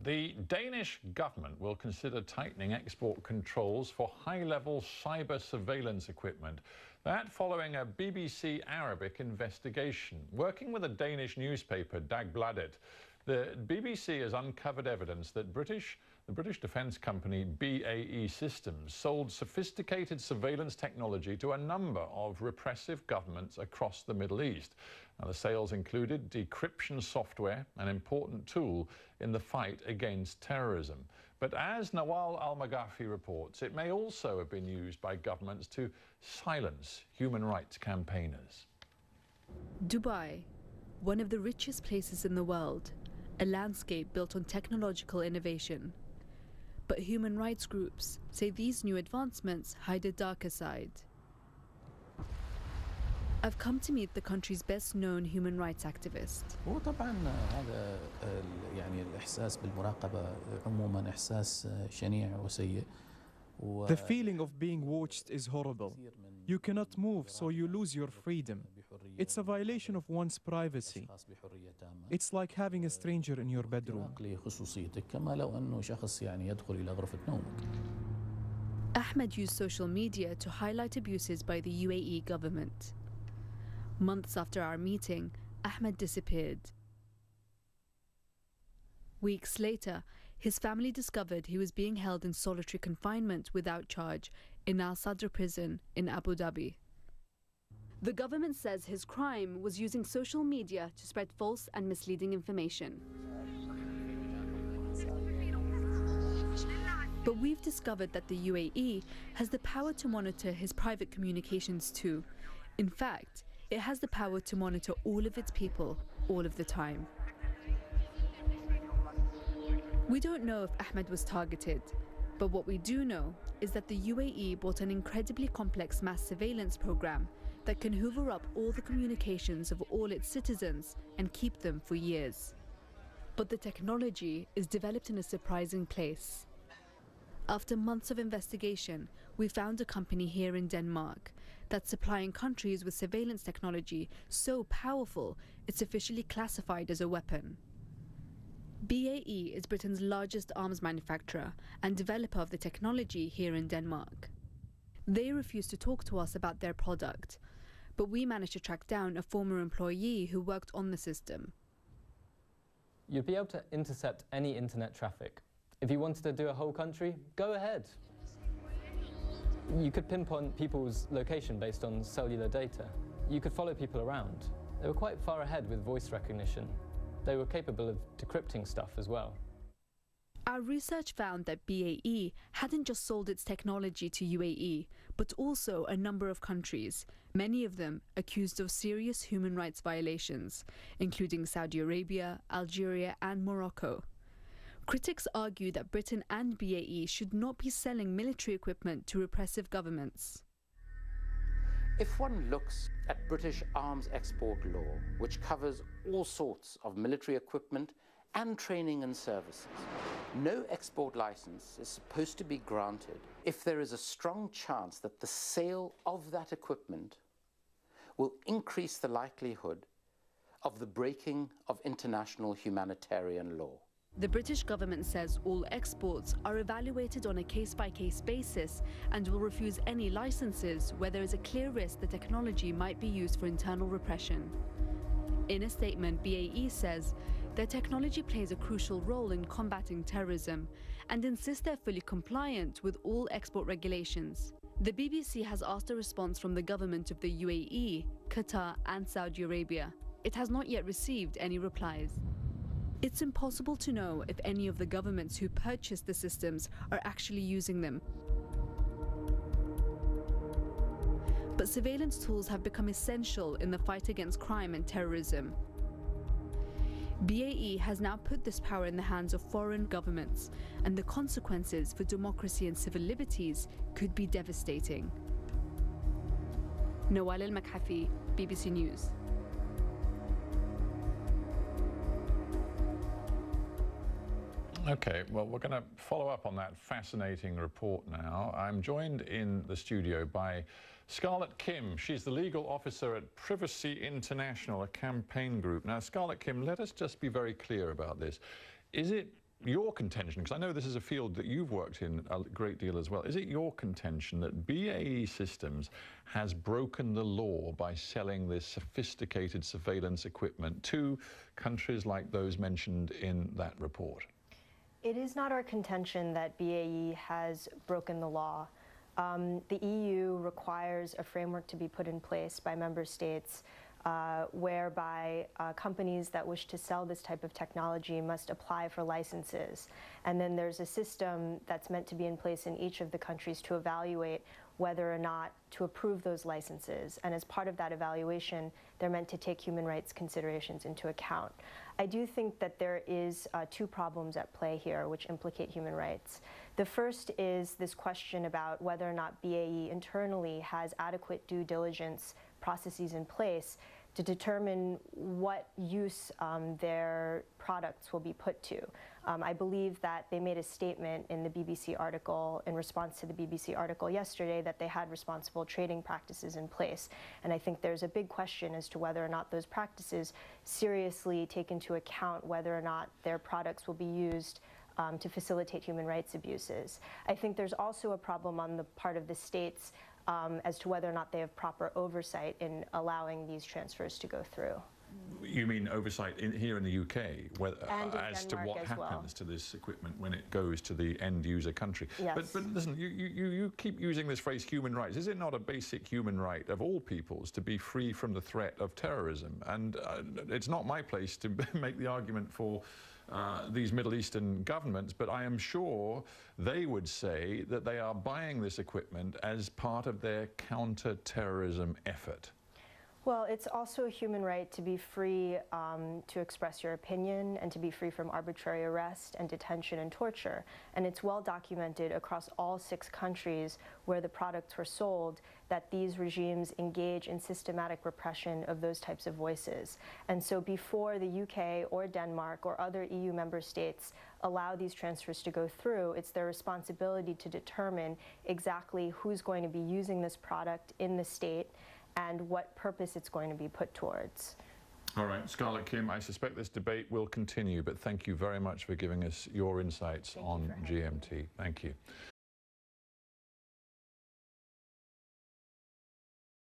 The Danish government will consider tightening export controls for high-level cyber surveillance equipment. That following a BBC Arabic investigation. Working with a Danish newspaper, Dagbladet, the BBC has uncovered evidence that the British defence company BAE Systems sold sophisticated surveillance technology to a number of repressive governments across the Middle East. Now, the sales included decryption software, an important tool in the fight against terrorism. But as Nawal Al-Maghafi reports, it may also have been used by governments to silence human rights campaigners. Dubai, one of the richest places in the world, a landscape built on technological innovation. But human rights groups say these new advancements hide a darker side. I've come to meet the country's best-known human rights activist. وطبعا هذا يعني الإحساس بالمراقبة عموما إحساس شنيع وسيء. The feeling of being watched is horrible. You cannot move, so you lose your freedom. It's a violation of one's privacy. It's like having a stranger in your bedroom. Ahmed used social media to highlight abuses by the UAE government. Months after our meeting, Ahmed disappeared. Weeks later, his family discovered he was being held in solitary confinement without charge in Al Sadr prison in Abu Dhabi. The government says his crime was using social media to spread false and misleading information. But we've discovered that the UAE has the power to monitor his private communications too. In fact, it has the power to monitor all of its people, all of the time. We don't know if Ahmed was targeted, but what we do know is that the UAE bought an incredibly complex mass surveillance program that can hoover up all the communications of all its citizens and keep them for years. But the technology is developed in a surprising place. After months of investigation, we found a company here in Denmark that's supplying countries with surveillance technology so powerful it's officially classified as a weapon. BAE is Britain's largest arms manufacturer and developer of the technology here in Denmark. They refused to talk to us about their product, but we managed to track down a former employee who worked on the system. You'd be able to intercept any internet traffic. If you wanted to do a whole country, go ahead. You could pinpoint people's location based on cellular data. You could follow people around. They were quite far ahead with voice recognition. They were capable of decrypting stuff as well. Our research found that BAE hadn't just sold its technology to UAE, but also a number of countries, many of them accused of serious human rights violations, including Saudi Arabia, Algeria, and Morocco. Critics argue that Britain and BAE should not be selling military equipment to repressive governments. If one looks at British arms export law, which covers all sorts of military equipment and training and services, no export license is supposed to be granted if there is a strong chance that the sale of that equipment will increase the likelihood of the breaking of international humanitarian law. The British government says all exports are evaluated on a case-by-case basis and will refuse any licenses where there is a clear risk the technology might be used for internal repression. In a statement, BAE says their technology plays a crucial role in combating terrorism and insists they're fully compliant with all export regulations. The BBC has asked a response from the government of the UAE, Qatar, and Saudi Arabia. It has not yet received any replies. It's impossible to know if any of the governments who purchased the systems are actually using them. But surveillance tools have become essential in the fight against crime and terrorism. BAE has now put this power in the hands of foreign governments, and the consequences for democracy and civil liberties could be devastating. Nawal Al-Maghafi, BBC News. Okay, well, we're going to follow up on that fascinating report now. I'm joined in the studio by Scarlett Kim. She's the legal officer at Privacy International, a campaign group. Now, Scarlett Kim, let us just be very clear about this. Is it your contention, because I know this is a field that you've worked in a great deal as well, is it your contention that BAE Systems has broken the law by selling this sophisticated surveillance equipment to countries like those mentioned in that report? It is not our contention that BAE has broken the law. The EU requires a framework to be put in place by member states whereby companies that wish to sell this type of technology must apply for licenses. And then there's a system that's meant to be in place in each of the countries to evaluate whether or not to approve those licenses. And as part of that evaluation, they're meant to take human rights considerations into account. I do think that there is two problems at play here which implicate human rights. The first is this question about whether or not BAE internally has adequate due diligence processes in place to determine what use their products will be put to. I believe that they made a statement in the BBC article, in response to the BBC article yesterday, that they had responsible trading practices in place. And I think there's a big question as to whether or not those practices seriously take into account whether or not their products will be used to facilitate human rights abuses. I think there's also a problem on the part of the states as to whether or not they have proper oversight in allowing these transfers to go through. You mean oversight here in the UK, as to what happens to this equipment when it goes to the end user country? Yes. But listen, you keep using this phrase human rights. Is it not a basic human right of all peoples to be free from the threat of terrorism? And it's not my place to make the argument for these Middle Eastern governments, but I am sure they would say that they are buying this equipment as part of their counter-terrorism effort. Well, it's also a human right to be free to express your opinion and to be free from arbitrary arrest and detention and torture. And it's well documented across all 6 countries where the products were sold that these regimes engage in systematic repression of those types of voices. And so before the UK or Denmark or other EU member states allow these transfers to go through, it's their responsibility to determine exactly who's going to be using this product in the state and what purpose it's going to be put towards. All right, Scarlett Kim, I suspect this debate will continue, but thank you very much for giving us your insights on GMT. Thank you.